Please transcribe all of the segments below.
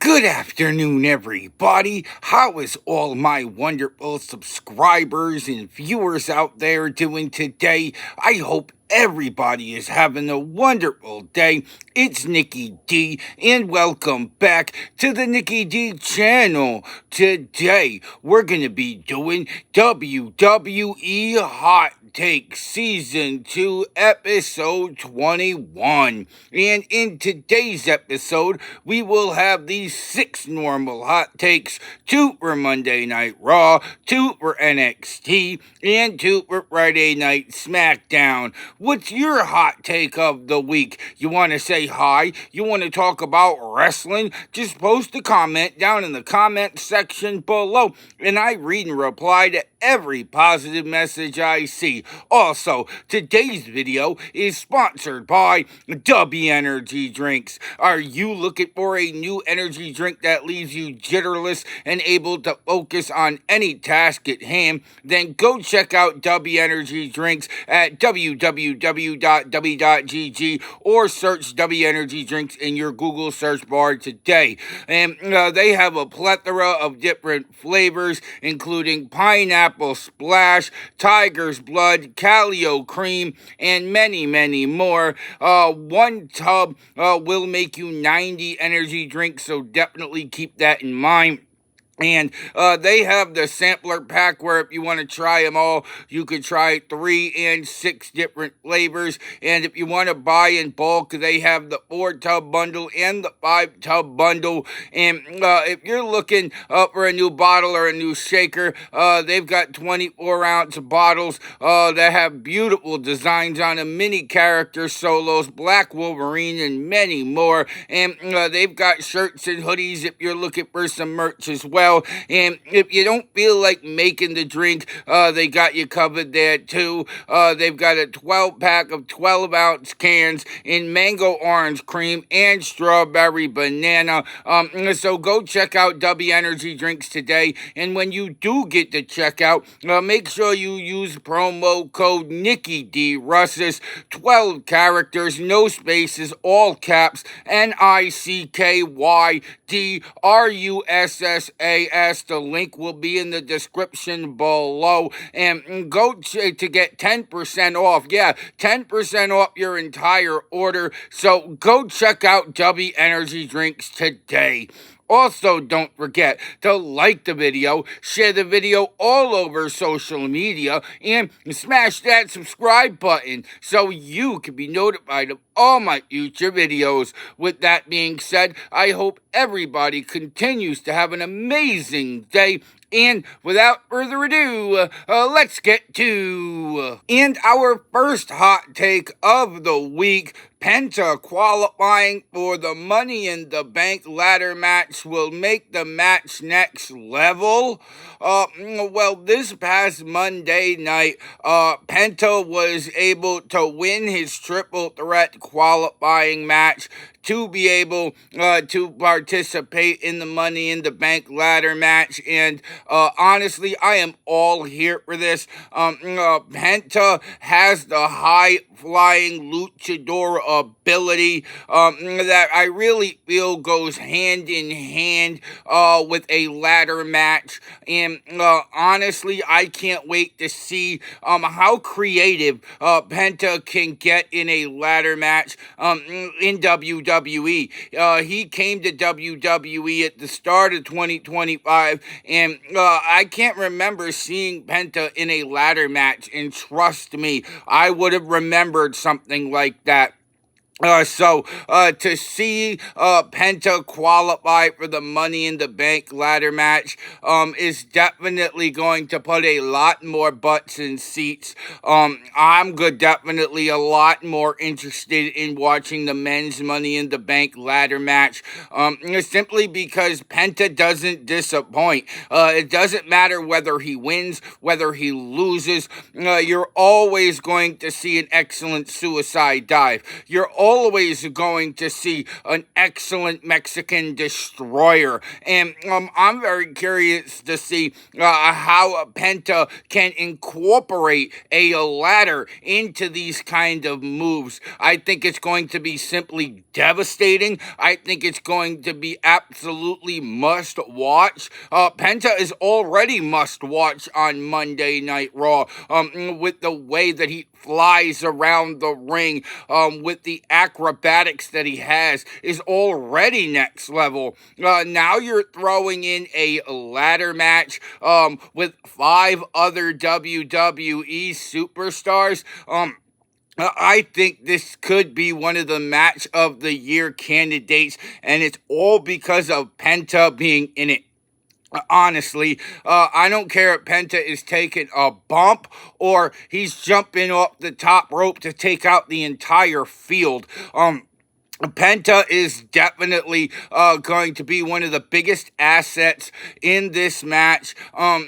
Good afternoon, everybody. How is all my wonderful subscribers and viewers out there doing today? I hope everybody is having a wonderful day. It's Nikki D, and welcome back to the Nikki D channel. Today, we're going to be doing WWE Hot Take Season 2, Episode 21. And in today's episode, we will have these 6 normal hot takes, 2 for Monday Night Raw, 2 for NXT, and 2 for Friday Night SmackDown. What's your hot take of the week? You want to say hi? You want to talk about wrestling? Just post a comment down in the comment section below, and I read and reply to every positive message I see. Also, today's video is sponsored by W Energy Drinks. Are you looking for a new energy drink that leaves you jitterless and able to focus on any task at hand? Then go check out W Energy Drinks at www.w.gg or search W Energy Drinks in your Google search bar today. And they have a plethora of different flavors, including pineapple splash, tiger's blood, Calio cream, and many, many more. One tub will make you 90 energy drinks, so definitely keep that in mind. And they have the sampler pack where if you want to try them all, you could try 3 and 6 different flavors. And if you want to buy in bulk, they have the 4-tub bundle and the 5-tub bundle. And if you're looking for a new bottle or a new shaker, they've got 24-ounce bottles that have beautiful designs on them, mini character solos, Black Wolverine, and many more. And they've got shirts and hoodies if you're looking for some merch as well. And if you don't feel like making the drink, they got you covered there too. They've got a 12-pack of 12-ounce cans in mango orange cream and strawberry banana. So go check out W Energy Drinks today. And when you do get to checkout, make sure you use promo code NICKYDRUSSES, 12 characters, no spaces, all caps, NICKYDRUSSA. The link will be in the description below. And go to get 10% off. Yeah, 10% off your entire order. So go check out W Energy Drinks today. Also, don't forget to like the video, share the video all over social media, and smash that subscribe button so you can be notified of all my future videos. With that being said, I hope everybody continues to have an amazing day. And without further ado, let's get to and our first hot take of the week. Penta qualifying for the Money in the Bank ladder match will make the match next level. Well, this past Monday night, Penta was able to win his triple threat qualifying match to be able to participate in the Money in the Bank ladder match. And honestly, I am all here for this. Penta has the high-flying luchador ability that I really feel goes hand in hand with a ladder match. And honestly, I can't wait to see how creative Penta can get in a ladder match in WWE. He came to WWE at the start of 2025, and I can't remember seeing Penta in a ladder match, and trust me, I would have remembered something like that. So to see Penta qualify for the Money in the Bank ladder match is definitely going to put a lot more butts in seats. I'm definitely a lot more interested in watching the men's Money in the Bank ladder match simply because Penta doesn't disappoint. It doesn't matter whether he wins, whether he loses. You're always going to see an excellent suicide dive. You're always going to see an excellent Mexican destroyer. And I'm very curious to see how Penta can incorporate a ladder into these kind of moves. I think it's going to be simply devastating. I think it's going to be absolutely must watch. Penta is already must watch on Monday Night Raw, with the way that he flies around the ring, with the acrobatics that he has, is already next level. Now you're throwing in a ladder match with 5 other WWE superstars. I think this could be one of the match of the year candidates, and it's all because of Penta being in it. Honestly, I don't care if Penta is taking a bump or he's jumping off the top rope to take out the entire field. Penta is definitely going to be one of the biggest assets in this match.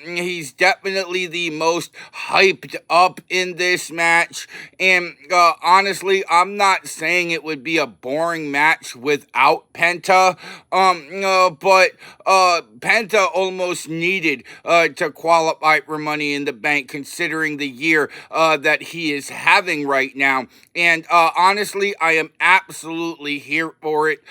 He's definitely the most hyped up in this match. And honestly, I'm not saying it would be a boring match without Penta. But Penta almost needed to qualify for Money in the Bank, considering the year that he is having right now. And honestly, I am absolutely here for it.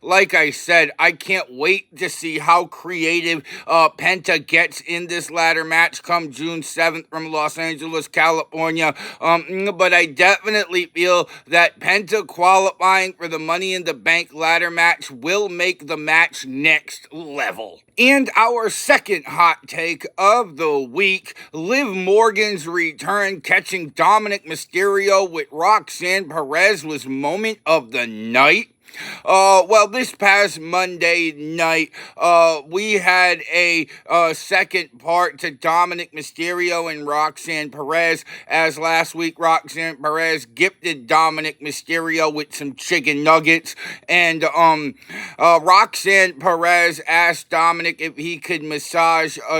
Like I said, I can't wait to see how creative Penta gets in this ladder match come June 7th from Los Angeles, California. But I definitely feel that Penta qualifying for the Money in the Bank ladder match will make the match next level. And our second hot take of the week, Liv Morgan's return catching Dominic Mysterio with Roxanne Perez was moment of the night. Well, this past Monday night, we had a second part to Dominic Mysterio and Roxanne Perez, as last week Roxanne Perez gifted Dominic Mysterio with some chicken nuggets, and Roxanne Perez asked Dominic if he could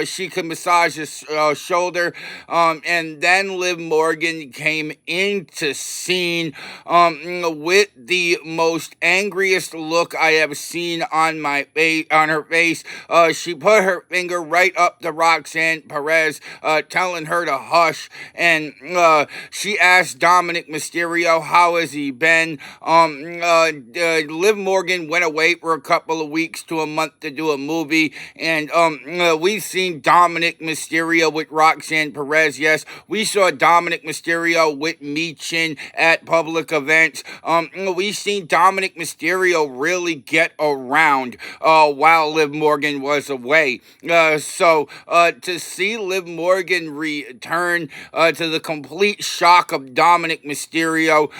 she could massage his shoulder, and then Liv Morgan came into scene with the most angriest look I have seen on her face. She put her finger right up to Roxanne Perez, telling her to hush, and she asked Dominic Mysterio, how has he been? Liv Morgan went away for a couple of weeks to a month to do a movie, and we've seen Dominic Mysterio with Roxanne Perez. Yes, we saw Dominic Mysterio with Michin at public events. We've seen Dominic Mysterio really get around while Liv Morgan was away. So to see Liv Morgan return to the complete shock of Dominic Mysterio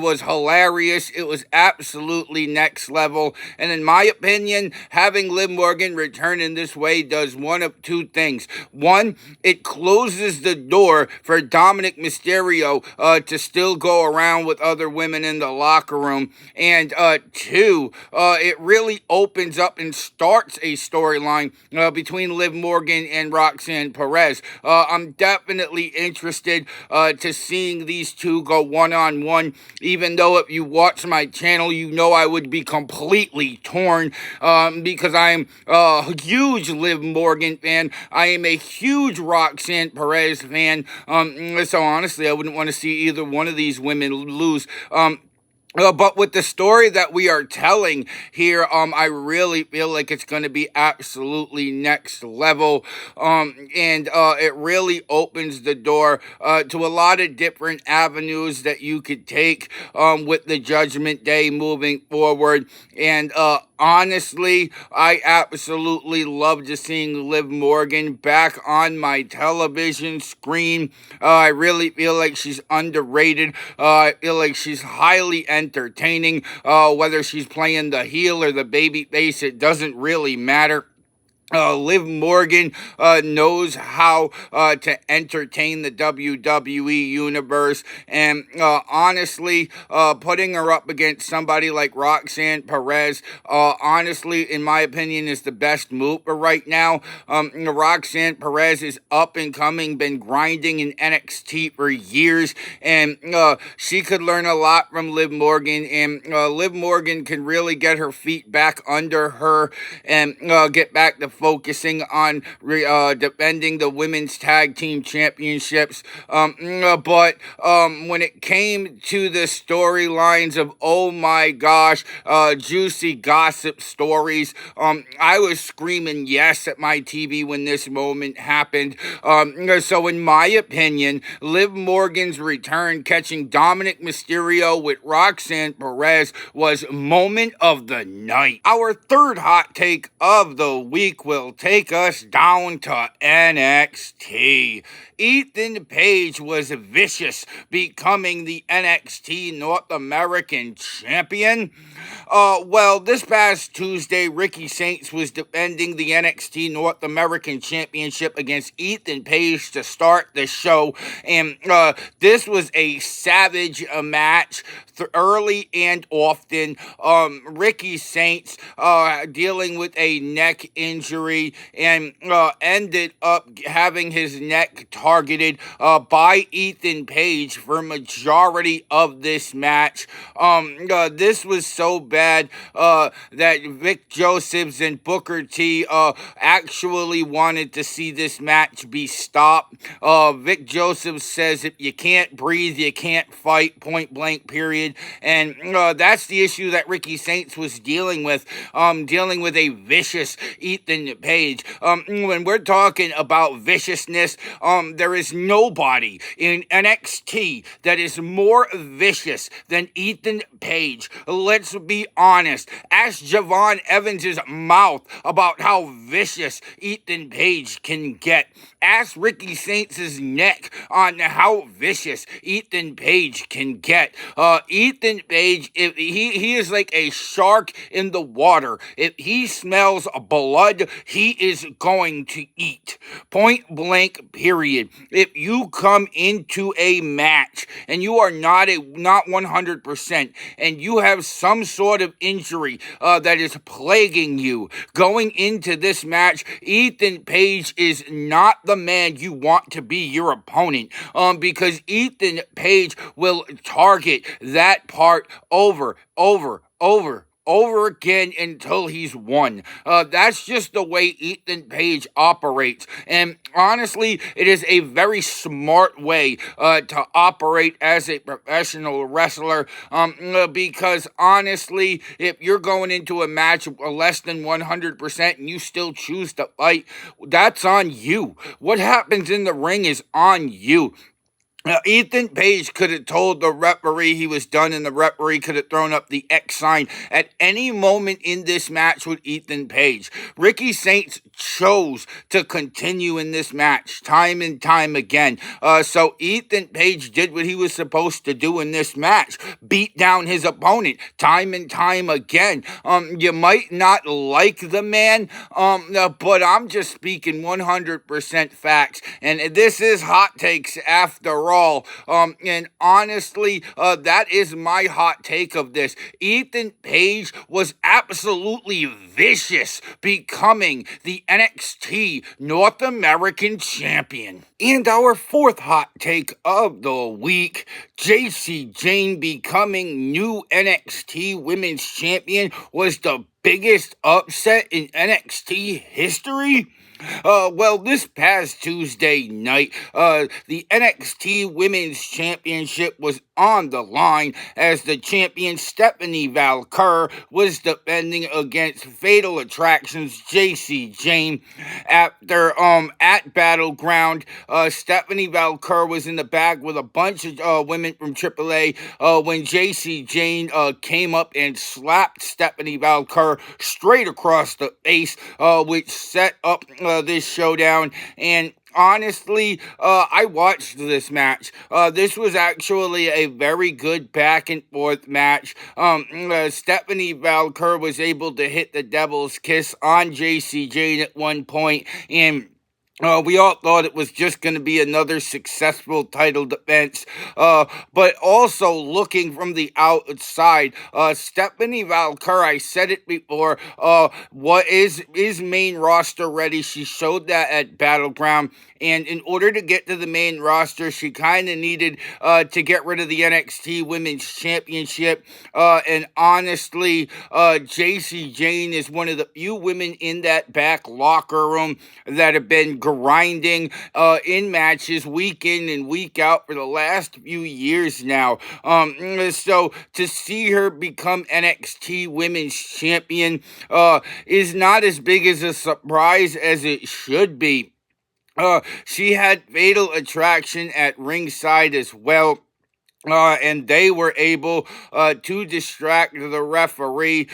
was hilarious. It was absolutely next level. And in my opinion, having Liv Morgan return in this way does one of two things. One, it closes the door for Dominic Mysterio to still go around with other women in the locker room. And two, it really opens up and starts a storyline between Liv Morgan and Roxanne Perez. I'm definitely interested to seeing these two go one-on-one, even though if you watch my channel, you know I would be completely torn because I'm a huge Liv Morgan fan. I am a huge Roxanne Perez fan. So honestly, I wouldn't want to see either one of these women lose. But with the story that we are telling here, I really feel like it's going to be absolutely next level. And it really opens the door to a lot of different avenues that you could take with the Judgment Day moving forward. And honestly, I absolutely loved seeing Liv Morgan back on my television screen. I really feel like she's underrated. I feel like she's highly entertaining. Whether she's playing the heel or the baby face, it doesn't really matter. Liv Morgan knows how to entertain the WWE universe, and honestly, putting her up against somebody like Roxanne Perez, honestly, in my opinion, is the best move right now. Roxanne Perez is up and coming, been grinding in NXT for years, and she could learn a lot from Liv Morgan, and Liv Morgan can really get her feet back under her and get back to focusing on defending the women's tag team championships. But when it came to the storylines of, oh my gosh, juicy gossip stories, I was screaming yes at my TV when this moment happened. So in my opinion, Liv Morgan's return catching Dominic Mysterio with Roxanne Perez was moment of the night. Our third hot take of the week will take us down to NXT. Ethan Page was vicious, becoming the NXT North American champion. Well, this past Tuesday, Ricky Saints was defending the NXT North American Championship against Ethan Page to start the show, and this was a savage match, early and often. Ricky Saints dealing with a neck injury and ended up having his neck targeted by Ethan Page for majority of this match. This was so bad that Vic Josephs and Booker T actually wanted to see this match be stopped. Vic Josephs says if you can't breathe, you can't fight, point blank, period. And that's the issue that Ricky Saints was dealing with a vicious Ethan Page. When we're talking about viciousness, there is nobody in NXT that is more vicious than Ethan Page. Let's be honest. Ask Javon Evans' mouth about how vicious Ethan Page can get. Ask Ricky Saints' neck on how vicious Ethan Page can get. Ethan Page, if he is like a shark in the water. If he smells blood, he is going to eat. Point blank, period. If you come into a match and you are not 100% and you have some sort of injury that is plaguing you going into this match, Ethan Page is not the man you want to be your opponent, because Ethan Page will target that part over again until he's won. That's just the way Ethan Page operates. And honestly, it is a very smart way to operate as a professional wrestler. Because honestly, if you're going into a match less than 100% and you still choose to fight, that's on you. What happens in the ring is on you. Ethan Page could have told the referee he was done, and the referee could have thrown up the X sign at any moment in this match with Ethan Page. Ricky Saints chose to continue in this match time and time again. So Ethan Page did what he was supposed to do in this match. Beat down his opponent time and time again. You might not like the man, but I'm just speaking 100% facts. And this is hot takes after all. And honestly, that is my hot take of this. Ethan Page was absolutely vicious, becoming the NXT North American champion. And our fourth hot take of the week, JC Jane becoming new NXT Women's Champion was the biggest upset in NXT history. Well, this past Tuesday night, the NXT Women's Championship was on the line as the champion Stephanie Valkyr was defending against Fatal Attractions JC Jane. After at Battleground, Stephanie Valkyr was in the back with a bunch of women from AAA when JC Jane came up and slapped Stephanie Valkyr straight across the face, which set up this showdown. And honestly, I watched this match. This was actually a very good back and forth match. Stephanie Valkyr was able to hit the Devil's Kiss on JC Jane at one point, and we all thought it was just going to be another successful title defense, but also looking from the outside, Stephanie Valkyr, I said it before, what is main roster ready? She showed that at Battleground, and in order to get to the main roster, she kind of needed to get rid of the NXT Women's Championship, and honestly, JC Jane is one of the few women in that back locker room that have been grinding in matches week in and week out for the last few years now. So to see her become NXT Women's Champion is not as big as a surprise as it should be. She had Fatal Attraction at ringside as well. And they were able to distract the referee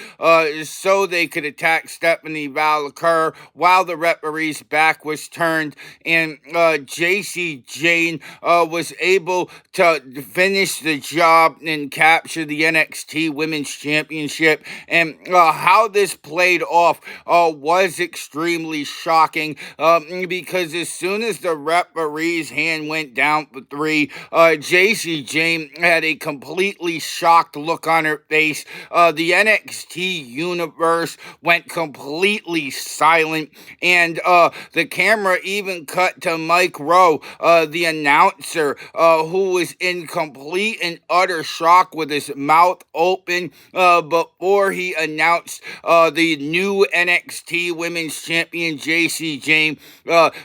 so they could attack Stephanie Valkyr while the referee's back was turned. And JC Jane was able to finish the job and capture the NXT Women's Championship. And how this played off was extremely shocking because as soon as the referee's hand went down for 3, JC Jane had a completely shocked look on her face. The NXT universe went completely silent, and the camera even cut to Mike Rowe, the announcer, who was in complete and utter shock with his mouth open before he announced the new NXT Women's Champion, JC Jane.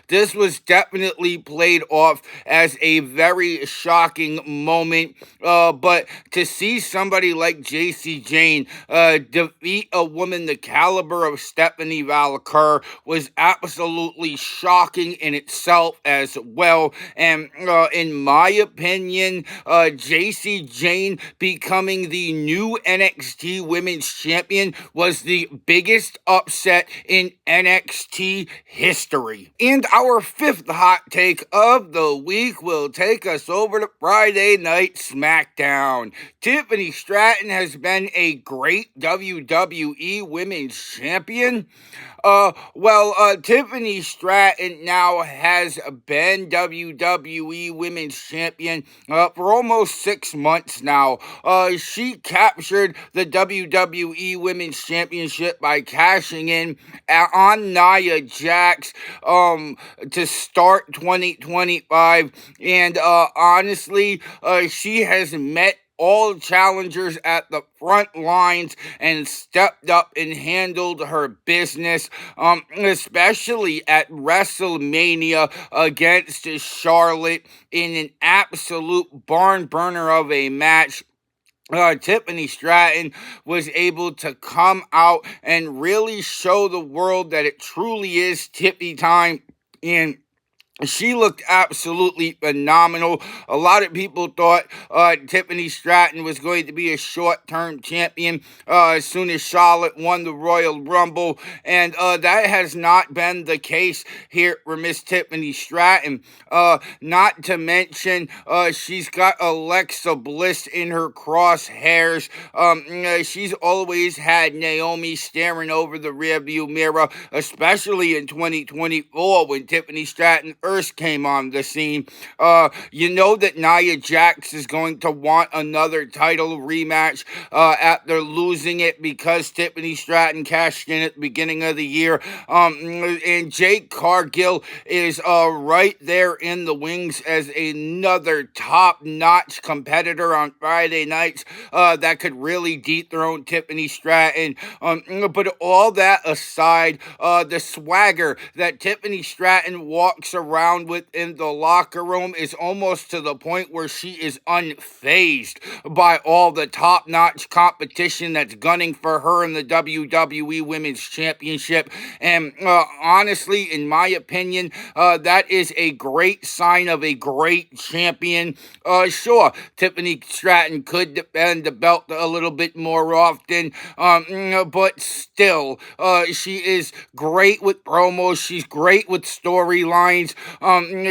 This was definitely played off as a very shocking moment. But to see somebody like JC Jane defeat a woman the caliber of Stephanie Valkyr was absolutely shocking in itself as well. And in my opinion, JC Jane becoming the new NXT Women's Champion was the biggest upset in NXT history. And our fifth hot take of the week will take us over to Friday Night SmackDown. Tiffany Stratton has been a great WWE Women's Champion. Tiffany Stratton now has been WWE Women's Champion for almost 6 months now. She captured the WWE Women's Championship by cashing in on Nia Jax to start 2025, and honestly, she has met all challengers at the front lines and stepped up and handled her business, especially at WrestleMania against Charlotte in an absolute barn burner of a match. Tiffany Stratton was able to come out and really show the world that it truly is Tiffy time, and she looked absolutely phenomenal. A lot of people thought Tiffany Stratton was going to be a short-term champion as soon as Charlotte won the Royal Rumble, and that has not been the case here for Miss Tiffany Stratton. Not to mention, she's got Alexa Bliss in her crosshairs. She's always had Naomi staring over the rearview mirror, especially in 2024 when Tiffany Stratton first came on the scene. You know that Nia Jax is going to want another title rematch after losing it because Tiffany Stratton cashed in at the beginning of the year. And Jade Cargill is right there in the wings as another top-notch competitor on Friday nights that could really dethrone Tiffany Stratton. But all that aside, the swagger that Tiffany Stratton walks around around with in the locker room is almost to the point where she is unfazed by all the top-notch competition that's gunning for her in the WWE Women's Championship. And honestly, in my opinion, that is a great sign of a great champion. Sure, Tiffany Stratton could defend the belt a little bit more often, but still, she is great with promos. She's great with storylines.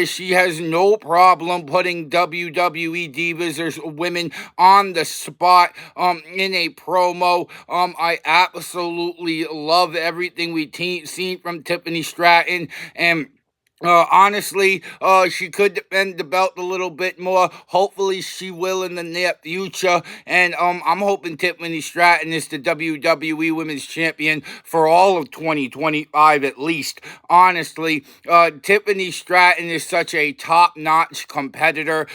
She has no problem putting WWE divas or women on the spot in a promo. I absolutely love everything we've seen from Tiffany Stratton, and honestly, she could defend the belt a little bit more. Hopefully, she will in the near future. And I'm hoping Tiffany Stratton is the WWE Women's Champion for all of 2025 at least. Honestly, Tiffany Stratton is such a top-notch competitor.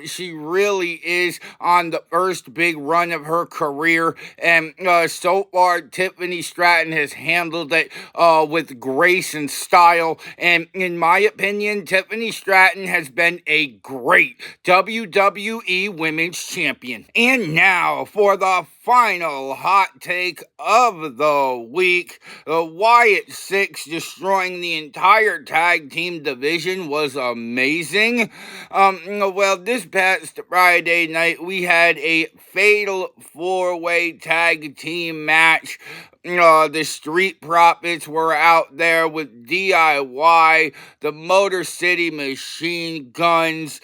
She really is on the first big run of her career. And so far, Tiffany Stratton has handled it with grace and style. And in my opinion, Tiffany Stratton has been a great WWE Women's Champion. And now for the final hot take of the week. The Wyatt Six destroying the entire tag team division was amazing. Well, this past Friday night, we had a fatal four-way tag team match. The Street Profits were out there with DIY, the Motor City Machine Guns,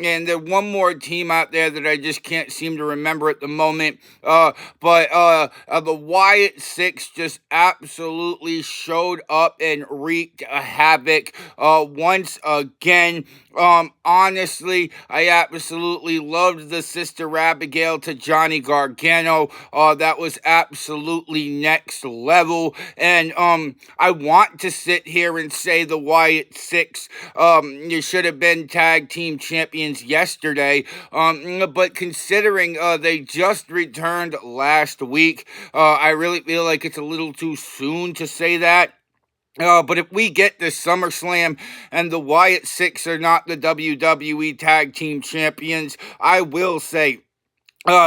and there's one more team out there that I just can't seem to remember at the moment. But the Wyatt Six just absolutely showed up and wreaked havoc once again. Honestly, I absolutely loved the Sister Abigail to Johnny Gargano. That was absolutely next level. And I want to sit here and say the Wyatt Six you should have been tag team champions yesterday. But considering they just returned last week, I really feel like it's a little too soon to say that. But if we get this SummerSlam and the Wyatt Six are not the WWE Tag Team Champions, I will say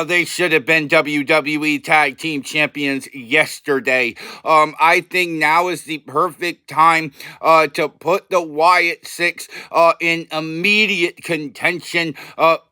they should have been WWE Tag Team Champions yesterday. I think now is the perfect time to put the Wyatt Six in immediate contention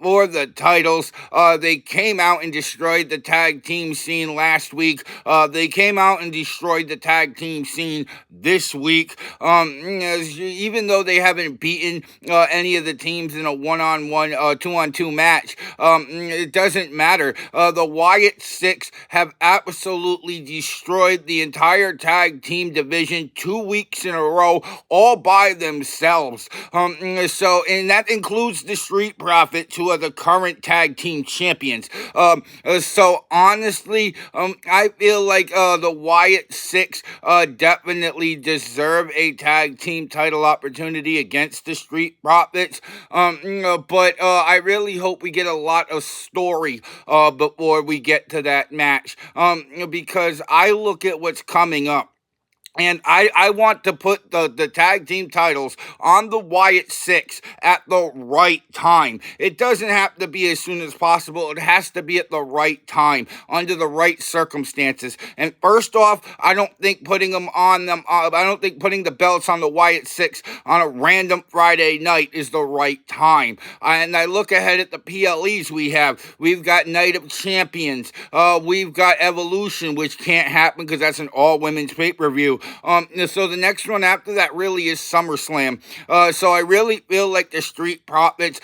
for the titles. They came out and destroyed the tag team scene last week. They came out and destroyed the tag team scene this week. Even though they haven't beaten any of the teams in a one-on-one, two-on-two match, it doesn't matter. The Wyatt Six have absolutely destroyed the entire tag team division 2 weeks in a row, all by themselves. And that includes the Street Profits, who are the current tag team champions. So honestly, I feel like the Wyatt Six definitely deserve a tag team title opportunity against the Street Profits. But I really hope we get a lot of story before we get to that match, because I look at what's coming up. And I want to put the tag team titles on the Wyatt Six at the right time. It doesn't have to be as soon as possible. It has to be at the right time, under the right circumstances. And first off, I don't think putting them on them, I don't think putting the belts on the Wyatt Six on a random Friday night is the right time. And I look ahead at the PLEs we have. We've got Night of Champions. We've got Evolution, which can't happen because that's an all-women's pay-per-view. So the next one after that really is SummerSlam. So I really feel like the Street Profits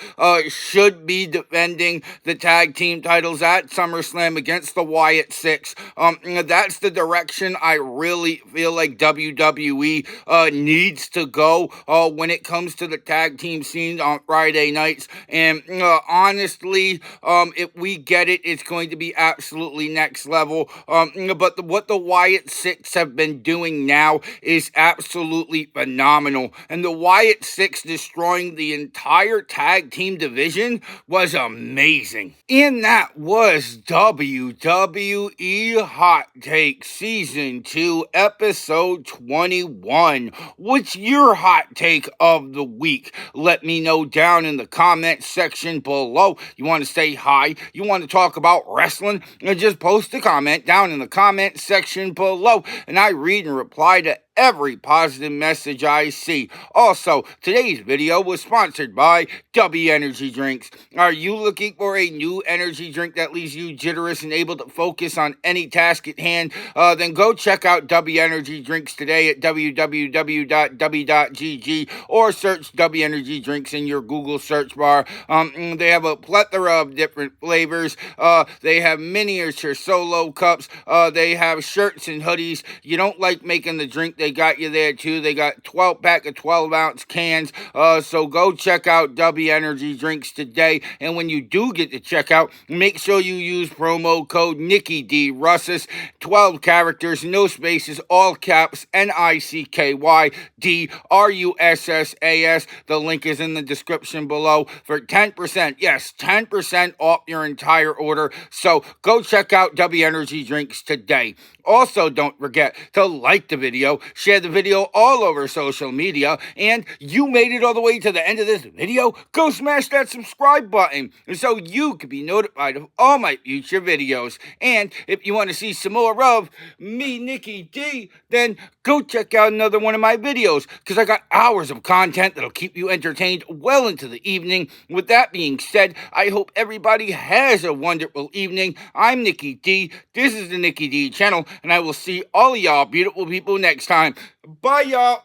should be defending the tag team titles at SummerSlam against the Wyatt Six. That's the direction I really feel like WWE needs to go when it comes to the tag team scene on Friday nights. And honestly, if we get it, it's going to be absolutely next level. But what the Wyatt Six have been doing now is absolutely phenomenal. And the Wyatt Six destroying the entire tag team division was amazing. And that was WWE Hot Take Season 2, Episode 21. What's your hot take of the week? Let me know down in the comment section below. You want to say hi? You want to talk about wrestling? Just post a comment down in the comment section below, and I read and reply to every positive message I see. Also, today's video was sponsored by W Energy Drinks. Are you looking for a new energy drink that leaves you jitterous and able to focus on any task at hand? Then go check out W Energy Drinks today at www.w.gg or search W Energy Drinks in your Google search bar. They have a plethora of different flavors. They have miniature solo cups. They have shirts and hoodies. You don't like making the drink, they got you there too. They got 12-pack of 12-ounce cans. So go check out W Energy Drinks today. And when you do get to check out, make sure you use promo code Nikki D Russis. 12 characters, no spaces, all caps, NICKYDRUSSAS. The link is in the description below for 10%. Yes, 10% off your entire order. So go check out W Energy Drinks today. Also, don't forget to like the video, share the video all over social media, and you made it all the way to the end of this video, go smash that subscribe button so you can be notified of all my future videos. And if you want to see some more of me, Nikki D, then go check out another one of my videos, because I got hours of content that'll keep you entertained well into the evening. With that being said, I hope everybody has a wonderful evening. I'm Nikki D. This is the Nikki D channel, and I will see all of y'all beautiful people next time. Bye, y'all.